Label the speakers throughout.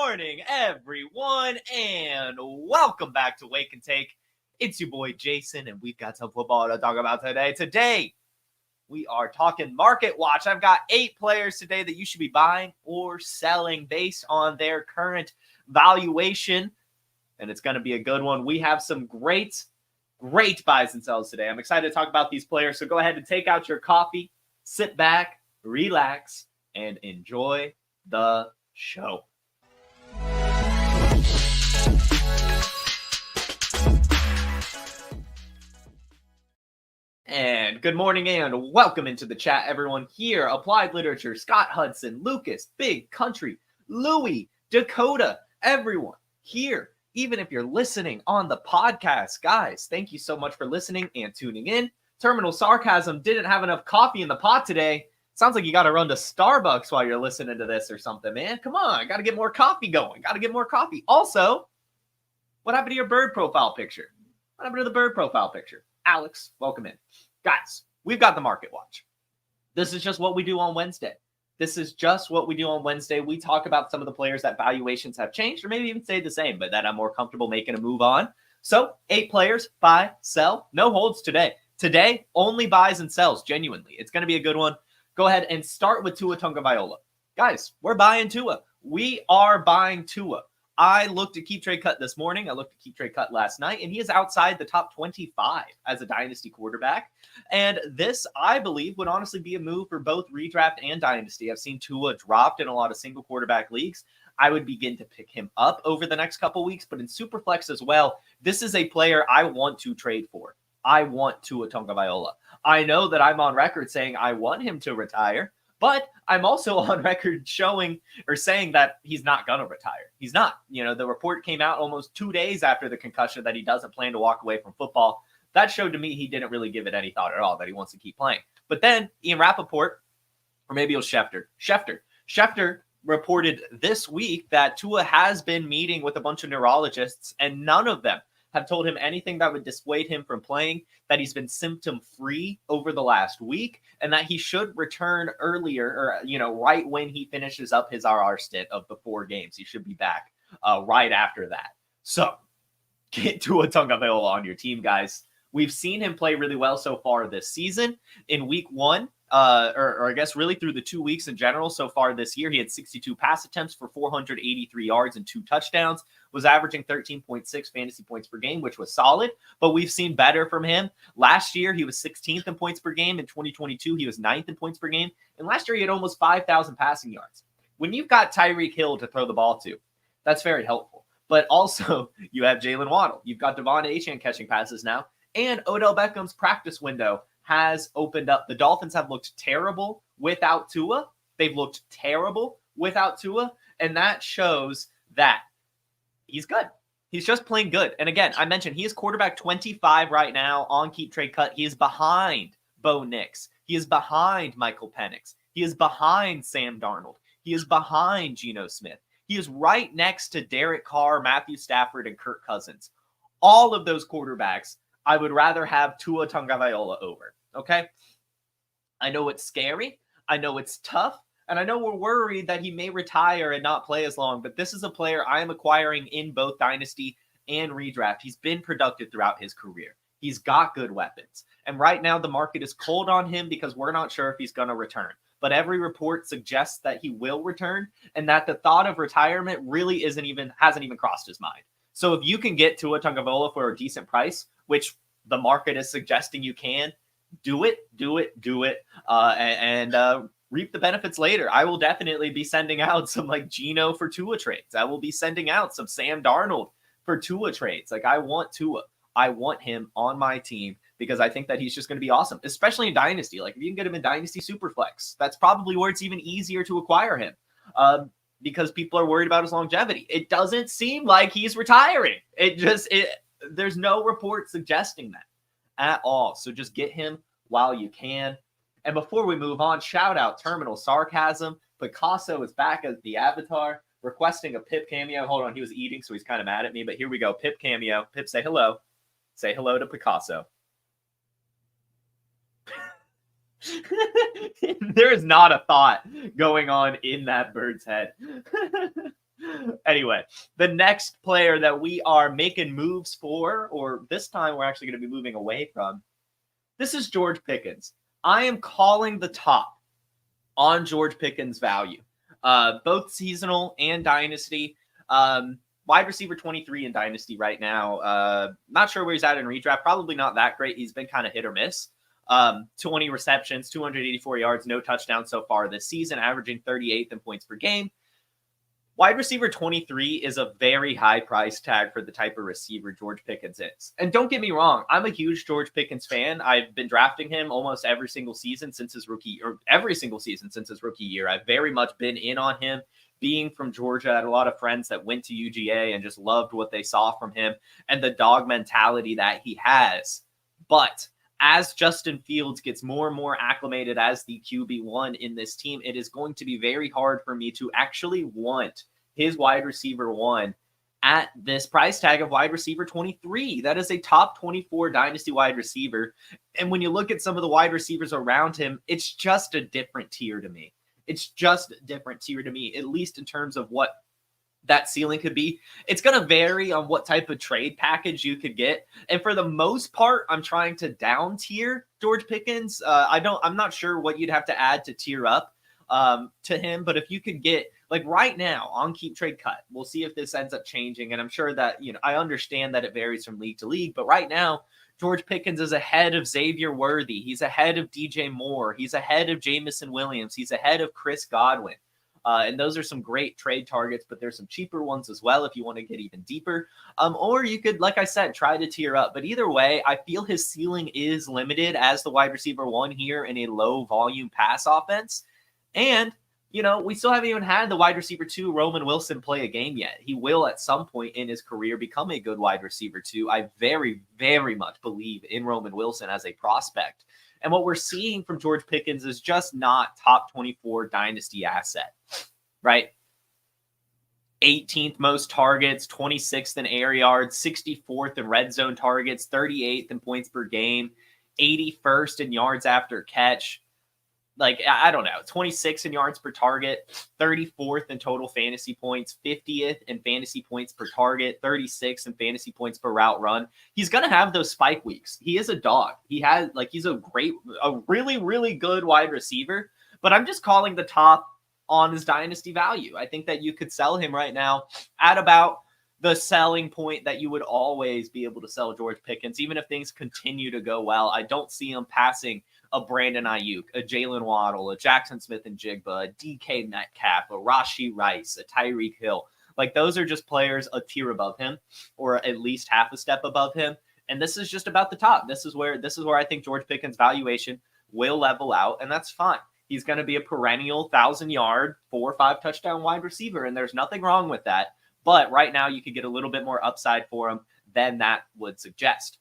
Speaker 1: morning, everyone, and welcome back to Wake and Take. It's your boy Jason, and we've got some football to talk about today. Today, we are talking Market Watch. I've got 8 players today that you should be buying or selling based on their current valuation, and it's going to be a good one. We have some great buys and sells today. I'm excited to talk about these players, so go ahead and take out your coffee, sit back, relax, and enjoy the show. And good morning and welcome into the chat, everyone. Here, Applied Literature, Scott Hudson, Lucas, Big Country, Louie, Dakota, everyone here. Even if you're listening on the podcast, guys, thank you so much for listening and tuning in. Terminal Sarcasm didn't have enough coffee in the pot today. Sounds like you got to run to Starbucks while you're listening to this or something, man. Come on, got to get more coffee going. Got to get more coffee. Also, what happened to your bird profile picture? What happened to the bird profile picture? Alex, welcome in. Guys, we've got the Market Watch. This is just what we do on Wednesday. We talk about some of the players that valuations have changed or maybe even stayed the same, but that I'm more comfortable making a move on. So 8 players, buy, sell, no holds today. Today, only buys and sells, genuinely. It's going to be a good one. Go ahead and start with Tua Tagovailoa. Guys, we're buying Tua. We are buying Tua. I looked at Keep Trade Cut this morning. I looked at Keep Trade Cut last night, and he is outside the top 25 as a Dynasty quarterback. And this, I believe, would honestly be a move for both Redraft and Dynasty. I've seen Tua dropped in a lot of single quarterback leagues. I would begin to pick him up over the next couple weeks, but in Superflex as well, this is a player I want to trade for. I want Tua Tagovailoa. I know that I'm on record saying I want him to retire, but I'm also on record saying that he's not going to retire. He's not. You know, the report came out almost 2 days after the concussion that he doesn't plan to walk away from football. That showed to me he didn't really give it any thought at all, that he wants to keep playing. But then Ian Rappaport, or maybe it was Schefter reported this week that Tua has been meeting with a bunch of neurologists, and none of them have told him anything that would dissuade him from playing, that he's been symptom-free over the last week, and that he should return earlier, or, right when he finishes up his RR stint of the 4 games. He should be back right after that. So, get Tua Tagovailoa on your team, guys. We've seen him play really well so far this season. In week 1, or I guess really through the 2 weeks in general so far this year, he had 62 pass attempts for 483 yards and 2 touchdowns, was averaging 13.6 fantasy points per game, which was solid, but we've seen better from him. Last year, he was 16th in points per game. In 2022, he was 9th in points per game. And last year, he had almost 5,000 passing yards. When you've got Tyreek Hill to throw the ball to, that's very helpful. But also, you have Jalen Waddle. You've got Devon Achane catching passes now. And Odell Beckham's practice window has opened up. The Dolphins have looked terrible without Tua. They've looked terrible without Tua. And that shows that he's good. He's just playing good. And again, I mentioned he is quarterback 25 right now on Keep Trade Cut. He is behind Bo Nix. He is behind Michael Penix. He is behind Sam Darnold. He is behind Geno Smith. He is right next to Derek Carr, Matthew Stafford, and Kirk Cousins. All of those quarterbacks, I would rather have Tua Tagovailoa over, okay? I know it's scary. I know it's tough. And I know we're worried that he may retire and not play as long, but this is a player I am acquiring in both Dynasty and Redraft. He's been productive throughout his career. He's got good weapons. And right now the market is cold on him because we're not sure if he's going to return. But every report suggests that he will return and that the thought of retirement really hasn't even crossed his mind. So if you can get Tua Tagovailoa for a decent price, which the market is suggesting you can, do it, and reap the benefits later. I will definitely be sending out some like Geno for Tua trades. I will be sending out some Sam Darnold for Tua trades. Like I want Tua. I want him on my team because I think that he's just going to be awesome, especially in Dynasty. Like if you can get him in Dynasty Superflex, that's probably where it's even easier to acquire him. Because people are worried about his longevity. It doesn't seem like he's retiring. There's no report suggesting that at all. So just get him while you can. And before we move on, shout out Terminal Sarcasm. Picasso is back as the avatar, requesting a Pip cameo. Hold on, he was eating, so he's kind of mad at me. But here we go, Pip cameo. Pip, say hello. Say hello to Picasso. There is not a thought going on in that bird's head. Anyway, the next player that we are making moves for, or this time we're actually going to be moving away from, this is George Pickens. I am calling the top on George Pickens' value, both seasonal and dynasty. Wide receiver 23 in dynasty right now. Not sure where he's at in redraft. Probably not that great. He's been kind of hit or miss. 20 receptions, 284 yards, no touchdowns so far this season, averaging 38th in points per game. Wide receiver 23 is a very high price tag for the type of receiver George Pickens is. And don't get me wrong, I'm a huge George Pickens fan. I've been drafting him almost every single season since his rookie year. I've very much been in on him. Being from Georgia, I had a lot of friends that went to UGA and just loved what they saw from him and the dog mentality that he has. But as Justin Fields gets more and more acclimated as the QB1 in this team, it is going to be very hard for me to actually want his wide receiver 1 at this price tag of wide receiver 23. That is a top 24 dynasty wide receiver. And when you look at some of the wide receivers around him, it's just a different tier to me. It's just a different tier to me, at least in terms of what that ceiling could be. It's going to vary on what type of trade package you could get. And for the most part, I'm trying to down tier George Pickens. I'm not sure what you'd have to add to tier up to him, but if you could get, like right now on Keep Trade Cut, we'll see if this ends up changing. And I'm sure that, I understand that it varies from league to league, but right now, George Pickens is ahead of Xavier Worthy. He's ahead of DJ Moore. He's ahead of Jamison Williams. He's ahead of Chris Godwin. And those are some great trade targets, but there's some cheaper ones as well if you want to get even deeper. Or you could, like I said, try to tier up. But either way, I feel his ceiling is limited as the wide receiver 1 here in a low volume pass offense. And, we still haven't even had the wide receiver 2, Roman Wilson, play a game yet. He will at some point in his career become a good wide receiver 2. I very, very much believe in Roman Wilson as a prospect. And what we're seeing from George Pickens is just not top 24 dynasty asset, right? 18th most targets, 26th in air yards, 64th in red zone targets, 38th in points per game, 81st in yards after catch. Like, I don't know, 26 in yards per target, 34th in total fantasy points, 50th in fantasy points per target, 36th in fantasy points per route run. He's going to have those spike weeks. He is a dog. He's a really, really good wide receiver, but I'm just calling the top on his dynasty value. I think that you could sell him right now at about the selling point that you would always be able to sell George Pickens, even if things continue to go well. I don't see him passing a Brandon Ayuk, a Jalen Waddle, a Jackson Smith and Jigba, a DK Metcalf, a Rashee Rice, a Tyreek Hill. Like, those are just players a tier above him, or at least half a step above him. And this is just about the top. This is where I think George Pickens' valuation will level out, and that's fine. He's going to be a perennial 1,000-yard, 4 or 5 touchdown wide receiver, and there's nothing wrong with that. But right now, you could get a little bit more upside for him than that would suggest.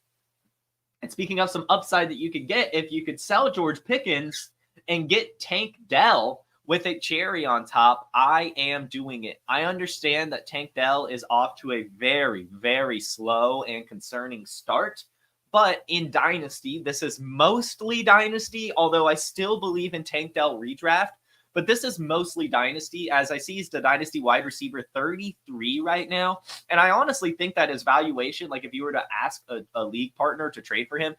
Speaker 1: And speaking of some upside that you could get, if you could sell George Pickens and get Tank Dell with a cherry on top, I am doing it. I understand that Tank Dell is off to a very, very slow and concerning start. But in Dynasty, this is mostly Dynasty, although I still believe in Tank Dell redraft. But this is mostly Dynasty, as I see he's the Dynasty wide receiver 33 right now. And I honestly think that his valuation, like if you were to ask a league partner to trade for him,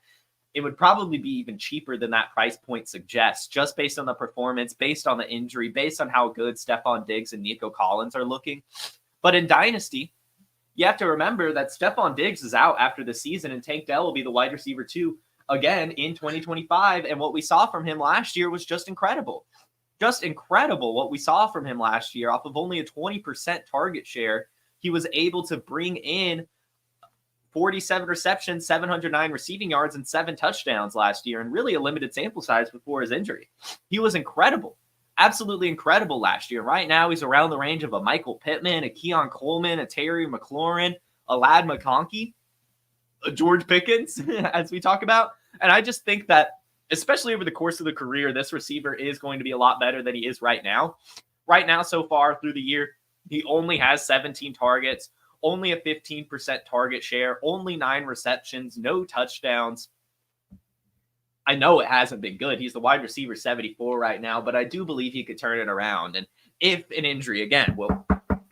Speaker 1: it would probably be even cheaper than that price point suggests, just based on the performance, based on the injury, based on how good Stephon Diggs and Nico Collins are looking. But in Dynasty, you have to remember that Stephon Diggs is out after the season, and Tank Dell will be the wide receiver 2 again in 2025. And what we saw from him last year was just incredible. Just incredible what we saw from him last year. Off of only a 20% target share, he was able to bring in 47 receptions, 709 receiving yards, and 7 touchdowns last year, and really a limited sample size before his injury. He was incredible. Absolutely incredible last year. Right now, he's around the range of a Michael Pittman, a Keon Coleman, a Terry McLaurin, a Ladd McConkey, a George Pickens, as we talk about. And I just think that, especially over the course of the career, this receiver is going to be a lot better than he is right now. Right now, so far through the year, he only has 17 targets, only a 15% target share, only 9 receptions, no touchdowns. I know it hasn't been good. He's the wide receiver 74 right now, but I do believe he could turn it around. And if an injury, again,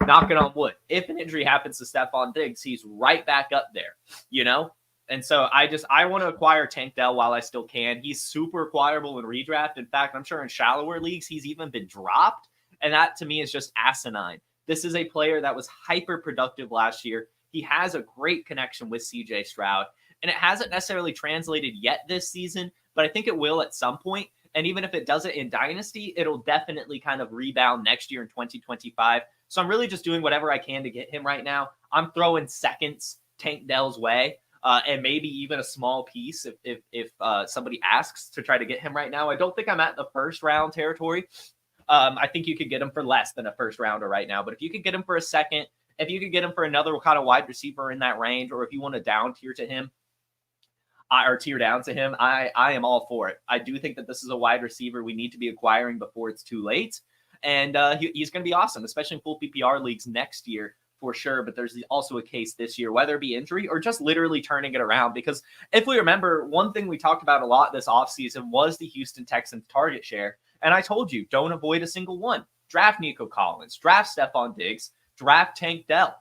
Speaker 1: knocking on wood. If an injury happens to Stephon Diggs, he's right back up there, you know? And so I want to acquire Tank Dell while I still can. He's super acquirable in redraft. In fact, I'm sure in shallower leagues, he's even been dropped. And that to me is just asinine. This is a player that was hyper productive last year. He has a great connection with CJ Stroud, and it hasn't necessarily translated yet this season, but I think it will at some point. And even if it doesn't in Dynasty, it'll definitely kind of rebound next year in 2025. So I'm really just doing whatever I can to get him right now. I'm throwing seconds Tank Dell's way. And maybe even a small piece if somebody asks to try to get him right now. I don't think I'm at the first round territory. I think you could get him for less than a first rounder right now. But if you could get him for a second, if you could get him for another kind of wide receiver in that range, or if you want to down tier to him, or tier down to him, I am all for it. I do think that this is a wide receiver we need to be acquiring before it's too late. And he's going to be awesome, especially in full PPR leagues next year. For sure, but there's also a case this year, whether it be injury or just literally turning it around. Because if we remember, one thing we talked about a lot this offseason was the Houston Texans target share. And I told you, don't avoid a single one. Draft Nico Collins, draft Stephon Diggs, draft Tank Dell.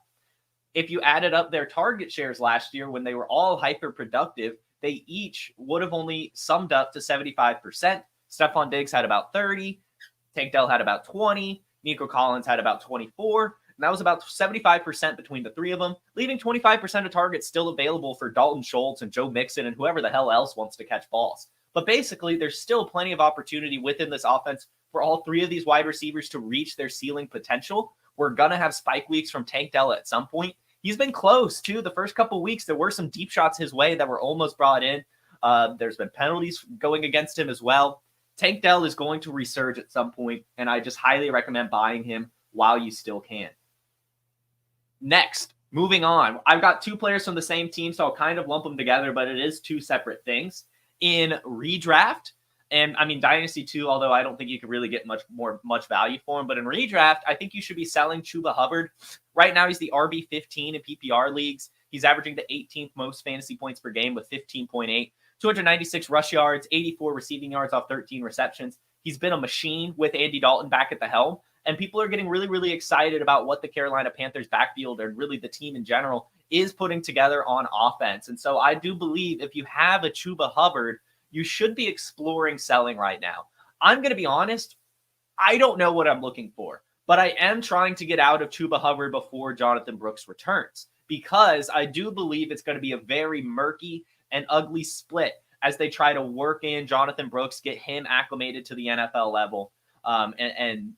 Speaker 1: If you added up their target shares last year when they were all hyper productive, they each would have only summed up to 75%. Stephon Diggs had about 30, Tank Dell had about 20, Nico Collins had about 24. And that was about 75% between the three of them, leaving 25% of targets still available for Dalton Schultz and Joe Mixon and whoever the hell else wants to catch balls. But basically, there's still plenty of opportunity within this offense for all three of these wide receivers to reach their ceiling potential. We're going to have spike weeks from Tank Dell at some point. He's been close, too. The first couple weeks, there were some deep shots his way that were almost brought in. There's been penalties going against him as well. Tank Dell is going to resurge at some point, and I just highly recommend buying him while you still can. Next, moving on. I've got two players from the same team, so I'll kind of lump them together, but it is two separate things. In redraft, and I mean Dynasty too, although I don't think you could really get much value for him, but in redraft, I think you should be selling Chuba Hubbard. Right now, he's the RB15 in PPR leagues. He's averaging the 18th most fantasy points per game with 15.8, 296 rush yards, 84 receiving yards off 13 receptions. He's been a machine with Andy Dalton back at the helm. And people are getting really, really excited about what the Carolina Panthers backfield and really the team in general is putting together on offense. And so I do believe if you have a Chuba Hubbard, you should be exploring selling right now. I'm going to be honest, I don't know what I'm looking for, but I am trying to get out of Chuba Hubbard before Jonathan Brooks returns, because I do believe it's going to be a very murky and ugly split as they try to work in Jonathan Brooks, get him acclimated to the NFL level, and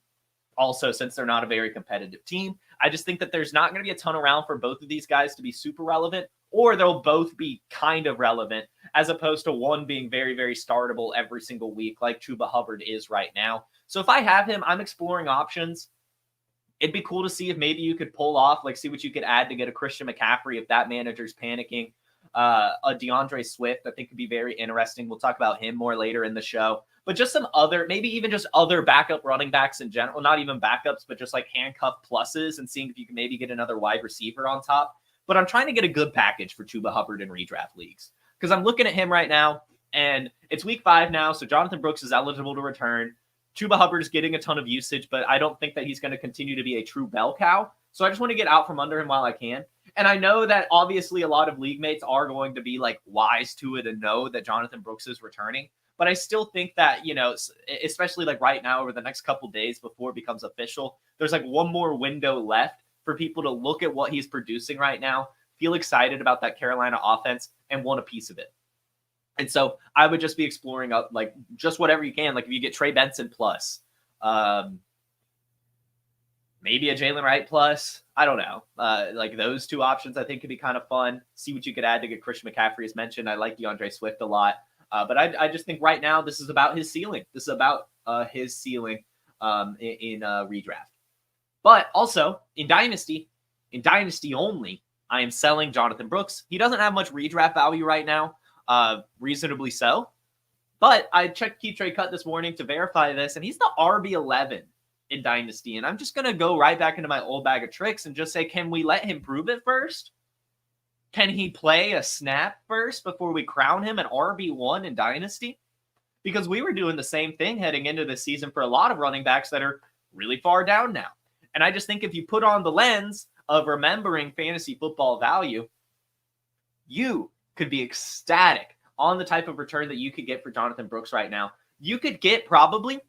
Speaker 1: also, since they're not a very competitive team, I just think that there's not going to be a ton around for both of these guys to be super relevant, or they'll both be kind of relevant, as opposed to one being very, very startable every single week like Chuba Hubbard is right now. So if I have him, I'm exploring options. It'd be cool to see if maybe you could pull off, like see what you could add to get a Christian McCaffrey if that manager's panicking. A DeAndre Swift, I think, could be very interesting. We'll talk about him more later in the show. But just some other, maybe even just other backup running backs in general, not even backups, but just like handcuff pluses and seeing if you can maybe get another wide receiver on top. But I'm trying to get a good package for Chuba Hubbard in redraft leagues, because I'm looking at him right now, and it's week 5 now, so Jonathan Brooks is eligible to return. Chuba Hubbard is getting a ton of usage, but I don't think that he's going to continue to be a true bell cow. So I just want to get out from under him while I can. And I know that obviously a lot of league mates are going to be like wise to it and know that Jonathan Brooks is returning. But I still think that, you know, especially like right now over the next couple days before it becomes official, there's like one more window left for people to look at what he's producing right now, feel excited about that Carolina offense, and want a piece of it. And so I would just be exploring up like just whatever you can. Like if you get Trey Benson plus, maybe a Jalen Wright plus, I don't know. Like those two options I think could be kind of fun. See what you could add to get Christian McCaffrey as mentioned. I like DeAndre Swift a lot. But I just think right now this is about his ceiling. This is about his ceiling in redraft. But also in Dynasty only, I am selling Jonathan Brooks. He doesn't have much redraft value right now, reasonably so. But I checked Keep Trade Cut this morning to verify this, and he's the RB11 in Dynasty. And I'm just going to go right back into my old bag of tricks and just say, can we let him prove it first? Can he play a snap first before we crown him an RB1 in Dynasty? Because we were doing the same thing heading into this season for a lot of running backs that are really far down now. And I just think if you put on the lens of remembering fantasy football value, you could be ecstatic on the type of return that you could get for Jonathan Brooks right now. You could get, probably,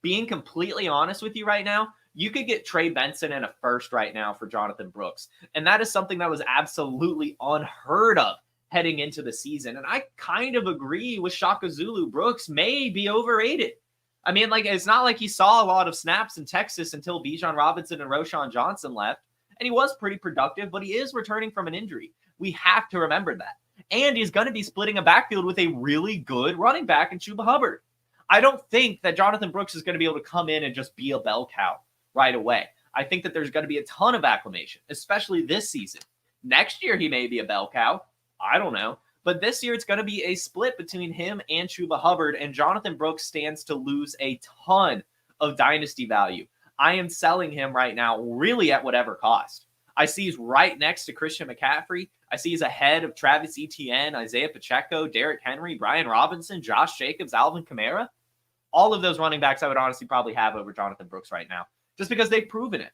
Speaker 1: being completely honest with you right now, you could get Trey Benson and a first right now for Jonathan Brooks. And that is something that was absolutely unheard of heading into the season. And I kind of agree with Shaka Zulu. Brooks may be overrated. I mean, like, it's not like he saw a lot of snaps in Texas until Bijan Robinson and Roschon Johnson left. And he was pretty productive, but he is returning from an injury. We have to remember that. And he's going to be splitting a backfield with a really good running back in Chuba Hubbard. I don't think that Jonathan Brooks is going to be able to come in and just be a bell cow right away. I think that there's going to be a ton of acclimation, especially this season. Next year, he may be a bell cow. I don't know. But this year, it's going to be a split between him and Chuba Hubbard, and Jonathan Brooks stands to lose a ton of dynasty value. I am selling him right now really at whatever cost. I see he's right next to Christian McCaffrey. I see he's ahead of Travis Etienne, Isaiah Pacheco, Derrick Henry, Brian Robinson, Josh Jacobs, Alvin Kamara. All of those running backs I would honestly probably have over Jonathan Brooks right now, just because they've proven it.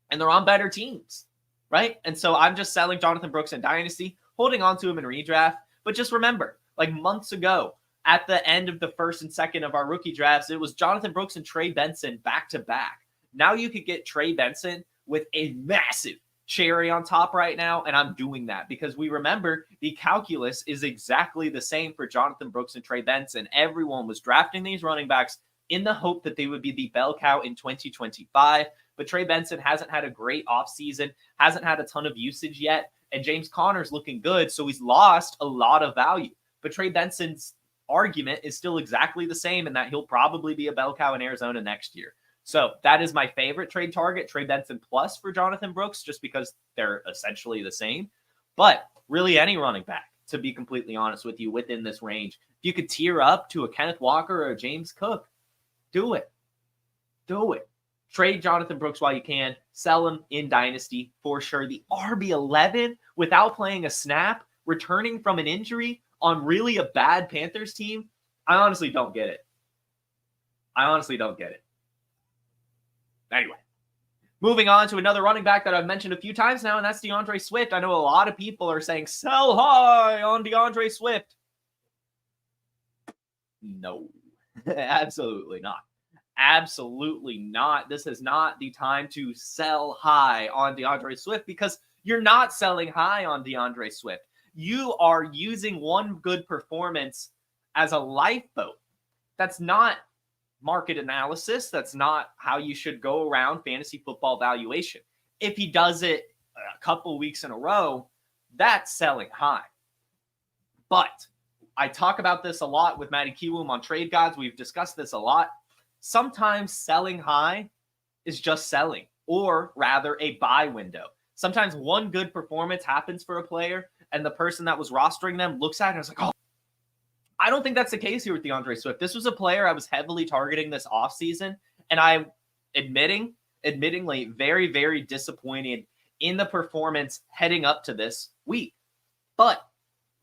Speaker 1: And they're on better teams, right? And so I'm just selling Jonathan Brooks in Dynasty, holding on to him in redraft. But just remember, like months ago, at the end of the first and second of our rookie drafts, it was Jonathan Brooks and Trey Benson back-to-back. Now you could get Trey Benson with a massive cherry on top right now, and I'm doing that because we remember the calculus is exactly the same for Jonathan Brooks and Trey Benson. Everyone was drafting these running backs in the hope that they would be the bell cow in 2025, but Trey Benson hasn't had a great offseason, hasn't had a ton of usage yet, and James Conner's looking good, so he's lost a lot of value. But Trey Benson's argument is still exactly the same in that he'll probably be a bell cow in Arizona next year. So that is my favorite trade target, Trey Benson plus for Jonathan Brooks, just because they're essentially the same. But really any running back, to be completely honest with you, within this range. If you could tier up to a Kenneth Walker or a James Cook, do it. Do it. Trade Jonathan Brooks while you can. Sell him in Dynasty for sure. The RB11 without playing a snap, returning from an injury on really a bad Panthers team, I honestly don't get it. I honestly don't get it. Anyway, moving on to another running back that I've mentioned a few times now, and that's DeAndre Swift. I know a lot of people are saying, sell high on DeAndre Swift. No, absolutely not. Absolutely not. This is not the time to sell high on DeAndre Swift because you're not selling high on DeAndre Swift. You are using one good performance as a lifeboat. That's not market analysis. That's not how you should go around fantasy football valuation. If he does it a couple weeks in a row, that's selling high. But I talk about this a lot with Matty Kiwoom on Trade Gods. We've discussed this a lot. Sometimes selling high is just selling, or rather a buy window. Sometimes one good performance happens for a player, and the person that was rostering them looks at it and is like, oh, I don't think that's the case here with DeAndre Swift. This was a player I was heavily targeting this offseason, and I'm admittingly very, very disappointed in the performance heading up to this week. But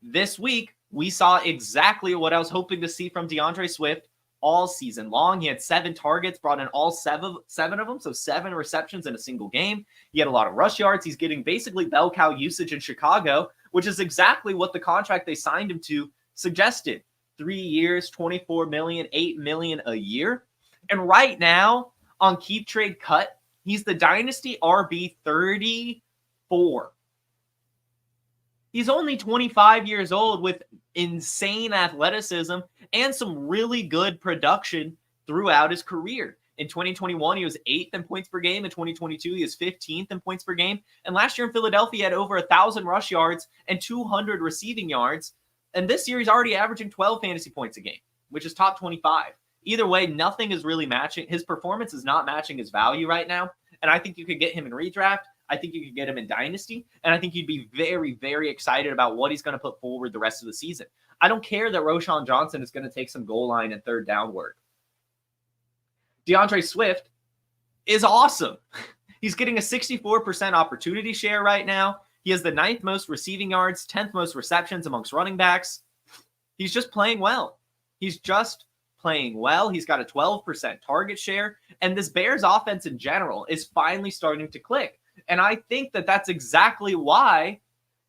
Speaker 1: this week, we saw exactly what I was hoping to see from DeAndre Swift all season long. He had 7 targets, brought in all seven of them, so 7 receptions in a single game. He had a lot of rush yards. He's getting basically bell cow usage in Chicago, which is exactly what the contract they signed him to suggested. 3 years, $24 million, $8 million a year. And right now, on Keep Trade Cut, he's the Dynasty RB 34. He's only 25 years old with insane athleticism and some really good production throughout his career. In 2021, he was 8th in points per game. In 2022, he was 15th in points per game. And last year in Philadelphia, he had over 1,000 rush yards and 200 receiving yards. And this year, he's already averaging 12 fantasy points a game, which is top 25. Either way, nothing is really matching. His performance is not matching his value right now. And I think you could get him in redraft. I think you could get him in Dynasty. And I think you'd be very, very excited about what he's going to put forward the rest of the season. I don't care that Roschon Johnson is going to take some goal line and third down work. DeAndre Swift is awesome. He's getting a 64% opportunity share right now. He has the 9th most receiving yards, 10th most receptions amongst running backs. He's just playing well. He's just playing well. He's got a 12% target share. And this Bears offense in general is finally starting to click. And I think that that's exactly why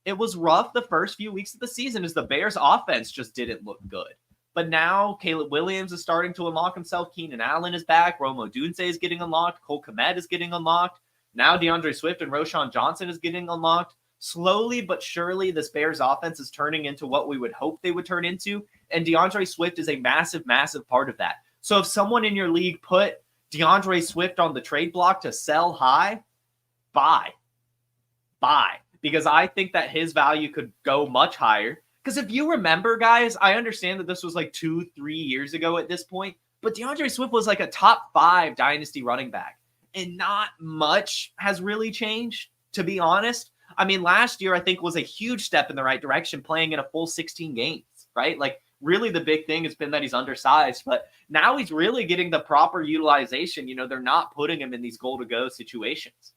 Speaker 1: it was rough the first few weeks of the season, is the Bears offense just didn't look good. But now Caleb Williams is starting to unlock himself. Keenan Allen is back. Rome Odunze is getting unlocked. Cole Kmet is getting unlocked. Now DeAndre Swift and Roschon Johnson is getting unlocked. Slowly but surely, this Bears offense is turning into what we would hope they would turn into. And DeAndre Swift is a massive, massive part of that. So if someone in your league put DeAndre Swift on the trade block to sell high, buy. Because I think that his value could go much higher. Because if you remember, guys, I understand that this was like 2-3 years ago at this point, but DeAndre Swift was like a top 5 dynasty running back. And not much has really changed, to be honest. I mean, last year, I think, was a huge step in the right direction, playing in a full 16 games, right? Like, really the big thing has been that he's undersized, but now he's really getting the proper utilization. You know, they're not putting him in these goal-to-go situations.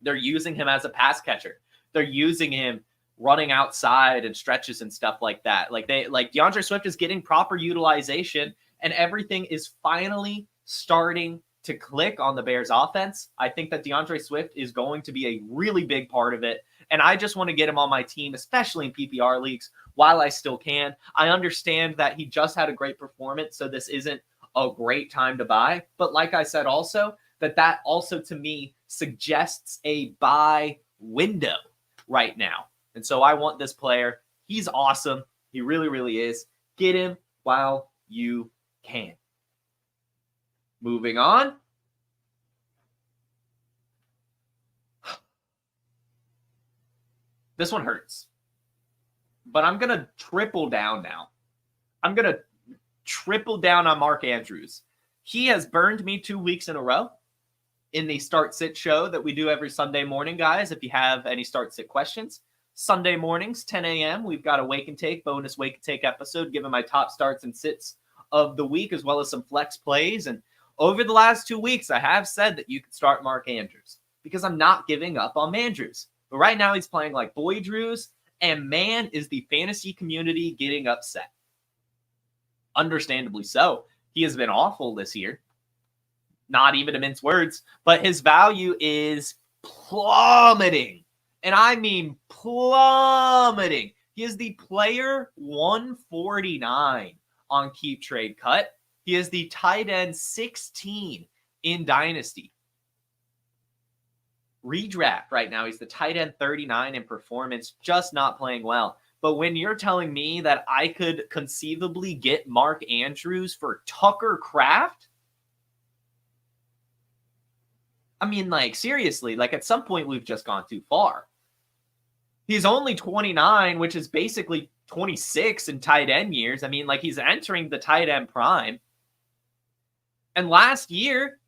Speaker 1: They're using him as a pass catcher. They're using him running outside and stretches and stuff like that. Like DeAndre Swift is getting proper utilization, and everything is finally starting to click on the Bears offense. I think that DeAndre Swift is going to be a really big part of it. And I just want to get him on my team, especially in PPR leagues, while I still can. I understand that he just had a great performance, so this isn't a great time to buy. But like I said also, that also to me suggests a buy window right now. And so I want this player. He's awesome. He really, really is. Get him while you can. Moving on. This one hurts. But I'm going to triple down now. I'm going to triple down on Mark Andrews. He has burned me 2 weeks in a row in the start-sit show that we do every Sunday morning, guys. If you have any start-sit questions, Sunday mornings, 10 a.m., we've got a Wake and Take, bonus Wake and Take episode, giving my top starts and sits of the week, as well as some flex plays. And over the last 2 weeks, I have said that you can start Mark Andrews because I'm not giving up on Mandrews. But right now he's playing like Boy Drews, and man, is the fantasy community getting upset. Understandably so. He has been awful this year. Not even to mince words, but his value is plummeting. And I mean plummeting. He is the player 149 on Keep Trade Cut. He is the tight end 16 in Dynasty. Redraft right now, he's the tight end 39 in performance, just not playing well. But when you're telling me that I could conceivably get Mark Andrews for Tucker Kraft, I mean, like, seriously, like, at some point we've just gone too far. He's only 29, which is basically 26 in tight end years. I mean, like, he's entering the tight end prime. And last year,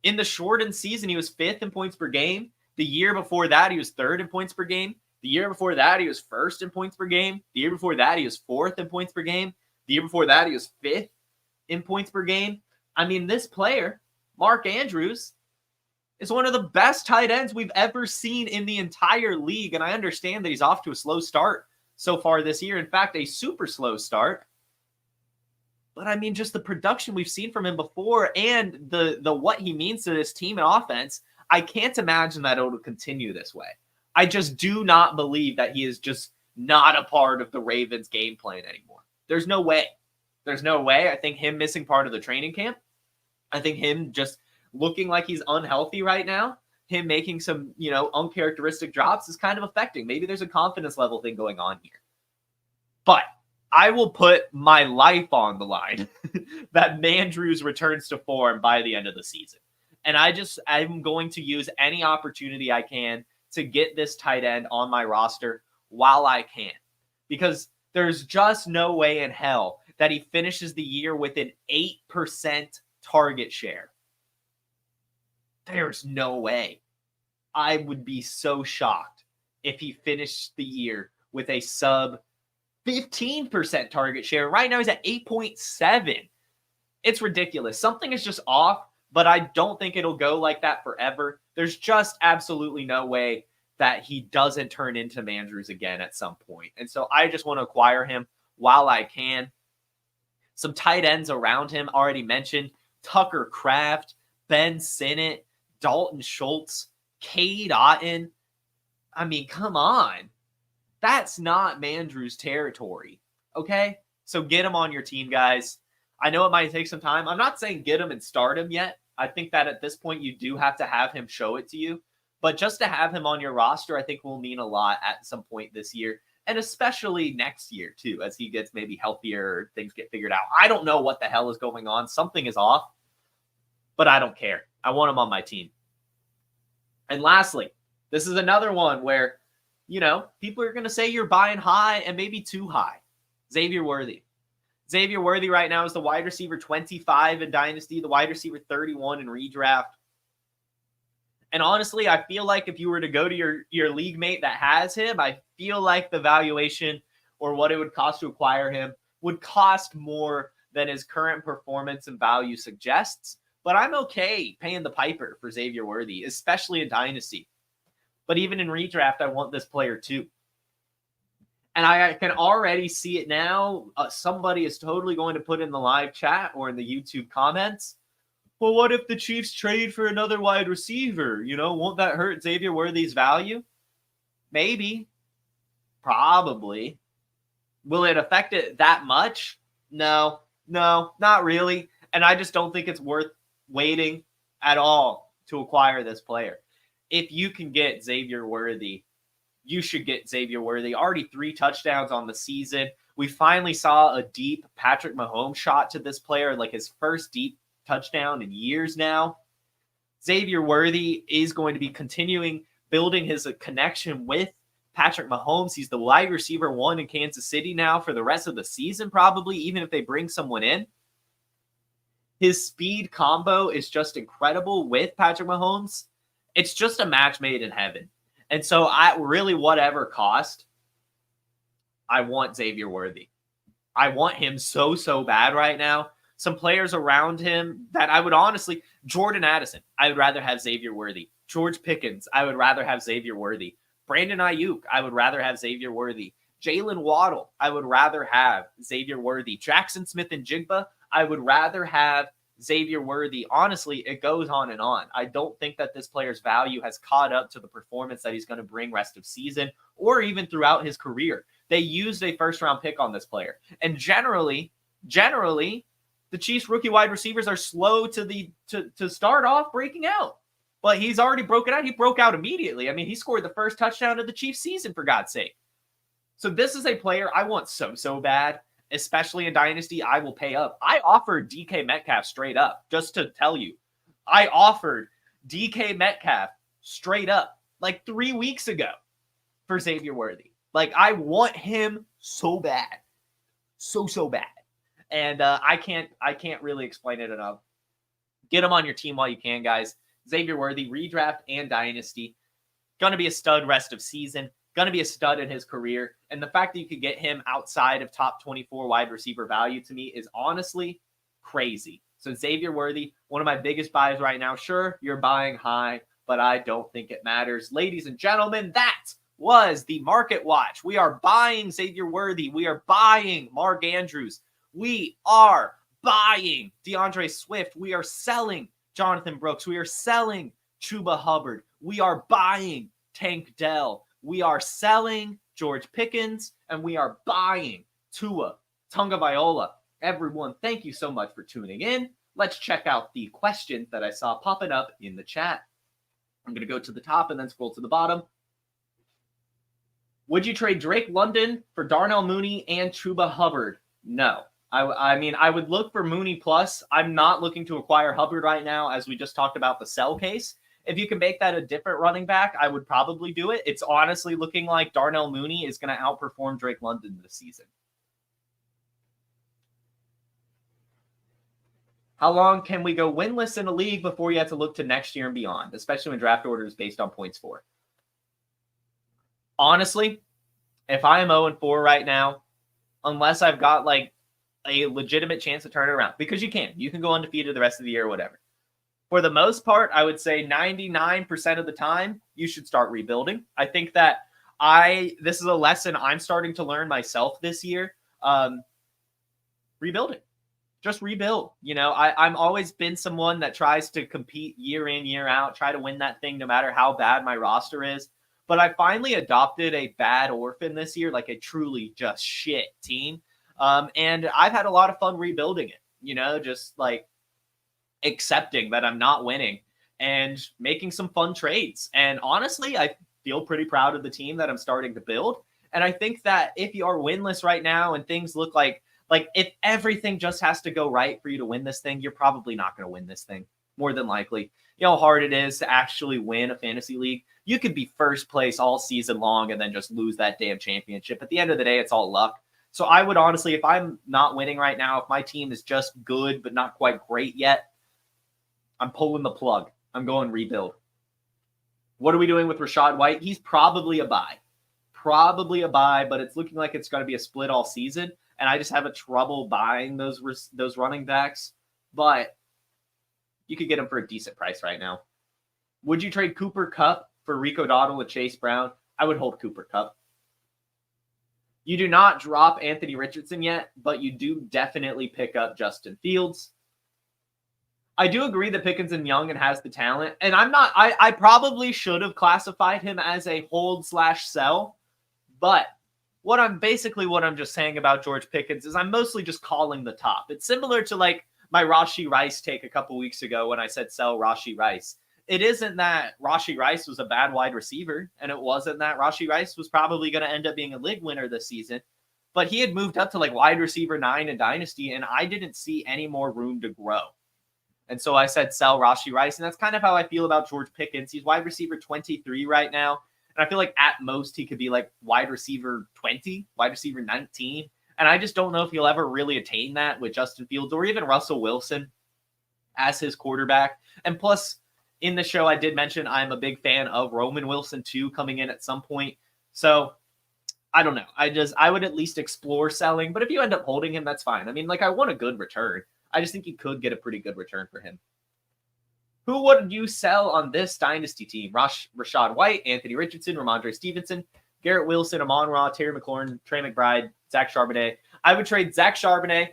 Speaker 1: in the shortened season, he was 5th in points per game. The year before that, he was 3rd in points per game. The year before that, he was 1st in points per game. The year before that, he was 4th in points per game. The year before that, he was 5th in points per game. I mean, this player, Mark Andrews, is one of the best tight ends we've ever seen in the entire league. And I understand that he's off to a slow start so far this year. In fact, a super slow start. But I mean, just the production we've seen from him before and the what he means to this team and offense, I can't imagine that it'll continue this way. I just do not believe that he is just not a part of the Ravens game plan anymore. There's no way. There's no way. I think him missing part of the training camp, I think him just looking like he's unhealthy right now, him making some, uncharacteristic drops is kind of affecting. Maybe there's a confidence level thing going on here. But I will put my life on the line that Mandrews returns to form by the end of the season. And I'm going to use any opportunity I can to get this tight end on my roster while I can. Because there's just no way in hell that he finishes the year with an 8% target share. There's no way. I would be so shocked if he finished the year with a sub 15% target share. Right now he's at 8.7. It's ridiculous. Something is just off, but I don't think it'll go like that forever. There's just absolutely no way that he doesn't turn into Mandrews again at some point. And so I just want to acquire him while I can. Some tight ends around him, already mentioned. Tucker Kraft, Ben Sinnott, Dalton Schultz, Cade Otton. I mean, come on. That's not Mandrew's territory, okay? So get him on your team, guys. I know it might take some time. I'm not saying get him and start him yet. I think that at this point, you do have to have him show it to you. But just to have him on your roster, I think will mean a lot at some point this year. And especially next year, too, as he gets maybe healthier or things get figured out. I don't know what the hell is going on. Something is off. But I don't care. I want him on my team. And lastly, this is another one where, you know, people are going to say you're buying high and maybe too high. Xavier Worthy. Xavier Worthy right now is the wide receiver 25 in Dynasty, the wide receiver 31 in Redraft. And honestly, I feel like if you were to go to your league mate that has him, I feel like the valuation or what it would cost to acquire him would cost more than his current performance and value suggests. But I'm okay paying the piper for Xavier Worthy, especially in Dynasty. But even in Redraft, I want this player too. And I can already see it now. Somebody is totally going to put in the live chat or in the YouTube comments, well, what if the Chiefs trade for another wide receiver? You know, won't that hurt Xavier Worthy's value? Maybe. Probably. Will it affect it that much? No, not really. And I just don't think it's worth waiting at all to acquire this player. If you can get Xavier Worthy, you should get Xavier Worthy. Already 3 touchdowns on the season. We finally saw a deep Patrick Mahomes shot to this player, like his first deep touchdown in years now. Xavier Worthy is going to be continuing building his connection with Patrick Mahomes. He's the wide receiver 1 in Kansas City now for the rest of the season, probably, even if they bring someone in. His speed combo is just incredible with Patrick Mahomes. It's just a match made in heaven. And so I really, whatever cost, I want Xavier Worthy. I want him so bad right now. Some players around him that I would honestly, Jordan Addison, I would rather have Xavier Worthy. George Pickens, I would rather have Xavier Worthy. Brandon Ayuk, I would rather have Xavier Worthy. Jalen Waddle, I would rather have Xavier Worthy. Jackson Smith and Jigba, I would rather have Xavier Worthy. Honestly, it goes on and on. I don't think that this player's value has caught up to the performance that he's going to bring rest of season or even throughout his career. They used a first-round pick on this player. And generally, the Chiefs rookie wide receivers are slow to start off breaking out. But he's already broken out. He broke out immediately. I mean, he scored the first touchdown of the Chiefs season, for God's sake. So this is a player I want so bad, especially in Dynasty. I will pay up. I offered DK Metcalf straight up, just to tell you. I offered DK Metcalf straight up like 3 weeks ago for Xavier Worthy. Like, I want him so bad. So bad. And I can't really explain it enough. Get him on your team while you can, guys. Xavier Worthy, Redraft and Dynasty. Going to be a stud rest of season. Going to be a stud in his career. And the fact that you could get him outside of top 24 wide receiver value to me is honestly crazy. So Xavier Worthy, one of my biggest buys right now. Sure, you're buying high, but I don't think it matters. Ladies and gentlemen, that was the Market Watch. We are buying Xavier Worthy. We are buying Mark Andrews. We are buying DeAndre Swift. We are selling Jonathan Brooks. We are selling Chuba Hubbard. We are buying Tank Dell. We are selling George Pickens. And we are buying Tua Tagovailoa. Everyone, thank you so much for tuning in. Let's check out the questions that I saw popping up in the chat. I'm going to go to the top and then scroll to the bottom. Would you trade Drake London for Darnell Mooney and Chuba Hubbard? No. I mean, I would look for Mooney plus. I'm not looking to acquire Hubbard right now, as we just talked about the sell case. If you can make that a different running back, I would probably do it. It's honestly looking like Darnell Mooney is going to outperform Drake London this season. How long can we go winless in a league before you have to look to next year and beyond, especially when draft order is based on points for? Honestly, if I am 0-4 right now, unless I've got like a legitimate chance to turn it around, because you can go undefeated the rest of the year or whatever. For the most part, I would say 99% of the time, you should start rebuilding. I think that this is a lesson I'm starting to learn myself this year. Rebuilding. just rebuild. I'm always been someone that tries to compete year in, year out, try to win that thing no matter how bad my roster is. But I finally adopted a bad orphan this year, like a truly just shit team. And I've had a lot of fun rebuilding it, just like accepting that I'm not winning and making some fun trades. And honestly, I feel pretty proud of the team that I'm starting to build. And I think that if you are winless right now and things look like if everything just has to go right for you to win this thing, you're probably not going to win this thing, more than likely. You know how hard it is to actually win a fantasy league? You could be first place all season long and then just lose that damn championship. At the end of the day, it's all luck. So I would honestly, if I'm not winning right now, if my team is just good but not quite great yet, I'm pulling the plug. I'm going rebuild. What are we doing with Rachaad White? He's probably a buy. But it's looking like it's going to be a split all season. And I just have a trouble buying those running backs. But you could get them for a decent price right now. Would you trade Cooper Kupp for Rico Dowdle and Chase Brown? I would hold Cooper Kupp. You do not drop Anthony Richardson yet, but you do definitely pick up Justin Fields. I do agree that Pickens and Young and has the talent. And I probably should have classified him as a hold/sell. But what I'm just saying about George Pickens is I'm mostly just calling the top. It's similar to like my Rashee Rice take a couple weeks ago when I said sell Rashee Rice. It isn't that Rashee Rice was a bad wide receiver, and it wasn't that Rashee Rice was probably going to end up being a league winner this season, but he had moved up to like wide receiver 9 in Dynasty, and I didn't see any more room to grow. And so I said sell Rashee Rice, and that's kind of how I feel about George Pickens. He's wide receiver 23 right now, and I feel like at most he could be like wide receiver 20, wide receiver 19, and I just don't know if he'll ever really attain that with Justin Fields or even Russell Wilson as his quarterback. And plus, in the show, I did mention I'm a big fan of Roman Wilson too, coming in at some point. So I don't know. I would at least explore selling, but if you end up holding him, that's fine. I mean, like I want a good return. I just think you could get a pretty good return for him. Who would you sell on this Dynasty team? Rachaad White, Anthony Richardson, Ramondre Stevenson, Garrett Wilson, Amon-Ra, Terry McLaurin, Trey McBride, Zach Charbonnet. I would trade Zach Charbonnet.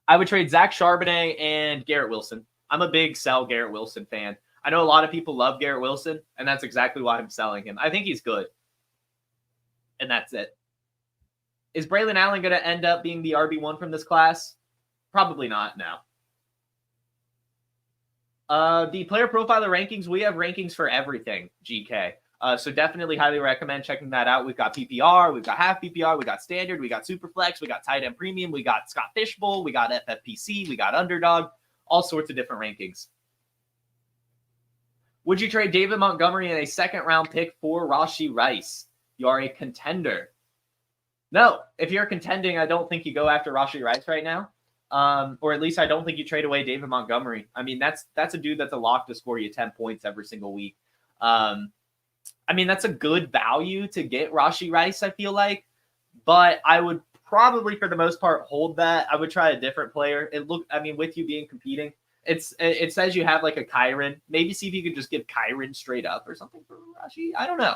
Speaker 1: I would trade Zach Charbonnet and Garrett Wilson. I'm a big sell Garrett Wilson fan. I know a lot of people love Garrett Wilson, and that's exactly why I'm selling him. I think he's good. And that's it. Is Braylon Allen going to end up being the RB1 from this class? Probably not, no. The player profiler rankings, we have rankings for everything, GK. So definitely highly recommend checking that out. We've got PPR, we've got half PPR, we got standard, we got Superflex, we got tight end premium, we got Scott Fishbowl, we got FFPC, we got underdog. All sorts of different rankings. Would you trade David Montgomery in a second-round pick for Rashee Rice? You are a contender. No, if you're contending, I don't think you go after Rashee Rice right now. Or at least I don't think you trade away David Montgomery. I mean, that's a dude that's a lock to score you 10 points every single week. I mean, that's a good value to get Rashee Rice, I feel like. But I would probably, for the most part, hold that. I would try a different player. With you being competing, it says you have like a Kyron. Maybe see if you could just give Kyron straight up or something for Rashee. I don't know.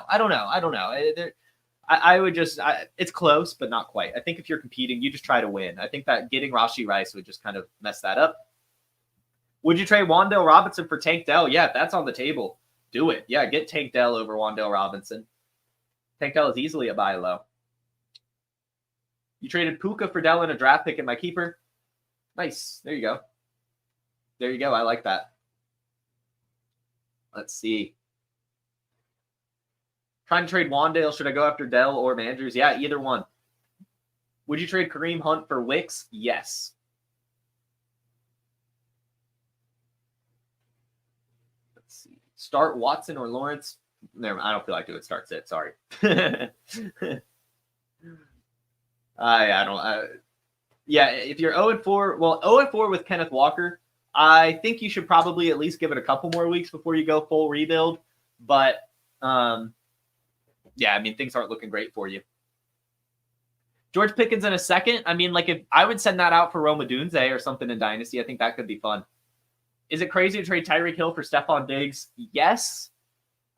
Speaker 1: I would just, it's close, but not quite. I think if you're competing, you just try to win. I think that getting Rashee Rice would just kind of mess that up. Would you trade Wan'Dale Robinson for Tank Dell? Yeah, if that's on the table, do it. Yeah, get Tank Dell over Wan'Dale Robinson. Tank Dell is easily a buy low. You traded Puka for Dell and a draft pick in my keeper. Nice. There you go. I like that. Let's see. Trying to trade Wan'Dale. Should I go after Dell or Andrews? Yeah, either one. Would you trade Kareem Hunt for Wicks? Yes. Let's see. Start Watson or Lawrence? I don't feel like doing start sit. Sorry. If you're 0-4, well, 0-4 with Kenneth Walker, I think you should probably at least give it a couple more weeks before you go full rebuild. But, things aren't looking great for you. George Pickens in a second. I mean, like if I would send that out for Rome Odunze or something in Dynasty, I think that could be fun. Is it crazy to trade Tyreek Hill for Stephon Diggs? Yes,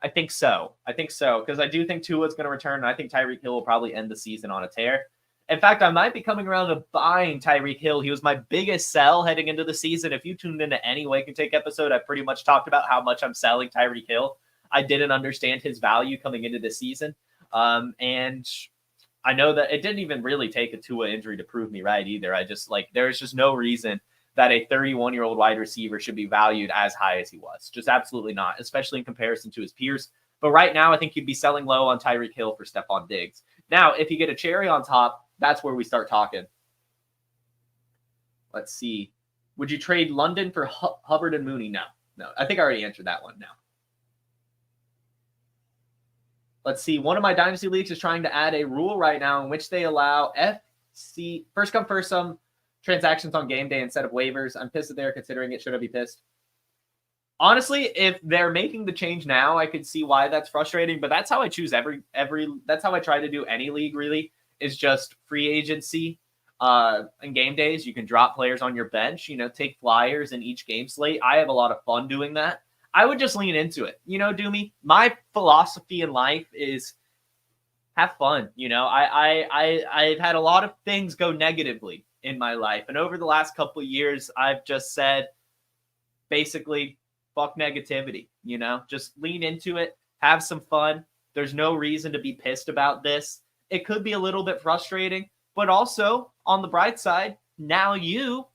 Speaker 1: I think so. Because I do think Tua is going to return, and I think Tyreek Hill will probably end the season on a tear. In fact, I might be coming around to buying Tyreek Hill. He was my biggest sell heading into the season. If you tuned into any Wake and Take episode, I pretty much talked about how much I'm selling Tyreek Hill. I didn't understand his value coming into the season. And I know that it didn't even really take a Tua injury to prove me right either. There's just no reason that a 31-year-old wide receiver should be valued as high as he was. Just absolutely not, especially in comparison to his peers. But right now, I think you'd be selling low on Tyreek Hill for Stephon Diggs. Now, if you get a cherry on top, that's where we start talking. Let's see. Would you trade London for Hubbard and Mooney? No. I think I already answered that one now. Let's see. One of my Dynasty leagues is trying to add a rule right now in which they allow FC first come, first some transactions on game day instead of waivers. I'm pissed that they're considering it. Should I be pissed? Honestly, if they're making the change now, I could see why that's frustrating, but that's how I choose that's how I try to do any league, really, is just free agency and game days. You can drop players on your bench, take flyers in each game slate. I have a lot of fun doing that. I would just lean into it. Doomy, my philosophy in life is have fun. I've had a lot of things go negatively in my life. And over the last couple of years, I've just said, basically, fuck negativity, just lean into it, have some fun. There's no reason to be pissed about this. It could be a little bit frustrating, but also on the bright side, now you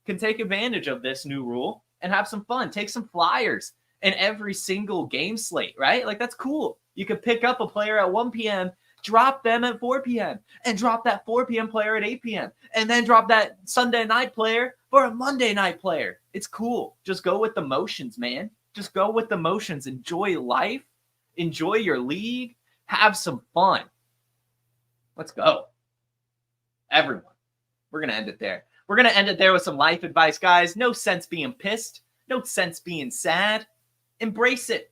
Speaker 1: can take advantage of this new rule and have some fun. Take some flyers in every single game slate, right? Like, that's cool. You could pick up a player at 1 p.m., drop them at 4 p.m., and drop that 4 p.m. player at 8 p.m., and then drop that Sunday night player for a Monday night player. It's cool. Just go with the motions, man. Just go with the motions. Enjoy life. Enjoy your league. Have some fun. Let's go. Everyone. We're going to end it there. We're going to end it there with some life advice, guys. No sense being pissed. No sense being sad. Embrace it.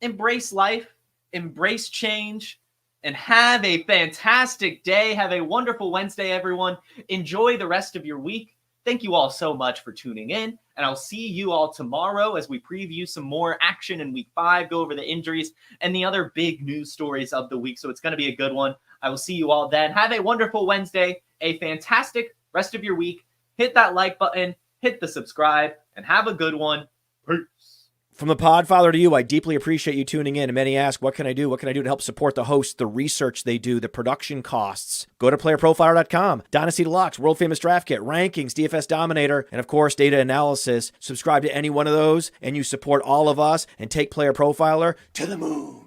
Speaker 1: Embrace life. Embrace change. And have a fantastic day. Have a wonderful Wednesday, everyone. Enjoy the rest of your week. Thank you all so much for tuning in. And I'll see you all tomorrow as we preview some more action in week 5, go over the injuries and the other big news stories of the week. So it's going to be a good one. I will see you all then. Have a wonderful Wednesday, a fantastic rest of your week. Hit that like button, hit the subscribe, and have a good one. Peace.
Speaker 2: From the Podfather to you, I deeply appreciate you tuning in. And many ask, what can I do? What can I do to help support the hosts, the research they do, the production costs? Go to PlayerProfiler.com, Dynasty Deluxe, World Famous Draft Kit, Rankings, DFS Dominator, and of course, Data Analysis. Subscribe to any one of those, and you support all of us and take Player Profiler to the moon.